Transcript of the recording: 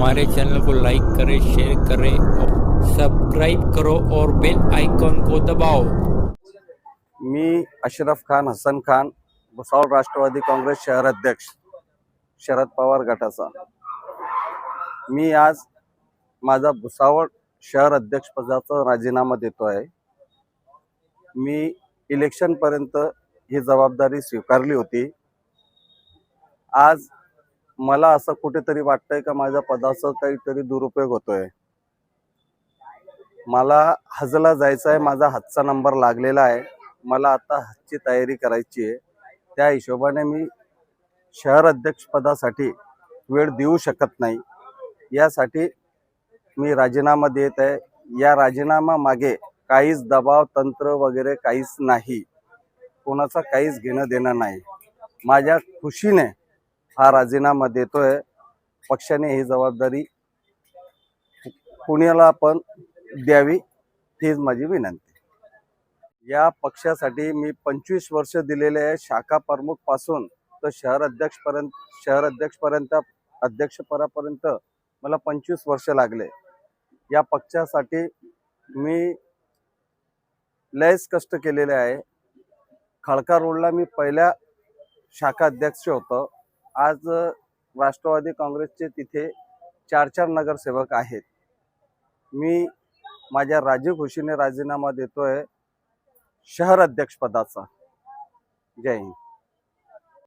हमारे चैनल को लाइक करें, शेयर करें और सब्सक्राइब करो और बेल आइकॉन को दबाओ। मी अशरफ खान हसन खान, भुसावळ राष्ट्रवादी काँग्रेस शहर अध्यक्ष शरद पवार गटाचा। मी आज माझा भुसावळ शहर अध्यक्ष पदाचा राजीनामा देतो आहे। मी इलेक्शन पर्यंत ही जबाबदारी स्वीकारली होती। आज मला असं कुठेतरी वाटतंय का माझ्या पदाचा काहीतरी दुरुपयोग होतोय। मला हजला जायचं आहे, माझा हातचा नंबर लागलेला आहे। मला आता हजची तयारी करायची आहे। त्या हिशोबाने मी शहर अध्यक्ष पदासाठी वेळ देऊ शकत नाही। यासाठी मी राजीनामा देत आहे। या राजीनामा मागे काहीच दबाव तंत्र वगैरे काहीच नाही, कोणाचा काहीच घेणं देणं नाही। माझ्या खुशीने हा राजीनामा देतोय। पक्षाने ही जबाबदारी पुण्याला पण द्यावी हीच माझी विनंती। या पक्षासाठी मी 25 वर्ष दिलेले आहे। शाखा प्रमुख पासून तर शहर अध्यक्षपर्यंत अध्यक्षपदापर्यंत मला 25 वर्ष लागले। या पक्षासाठी मी लयच कष्ट केलेले आहे। खडका रोडला मी पहिल्या शाखा अध्यक्ष होतो। आज राष्ट्रवादी काँग्रेसचे तिथे 4 नगरसेवक आहेत। मी माझ्या राजीव खुशीने राजीनामा देतोय शहर अध्यक्ष पदाचा। जय हिंद।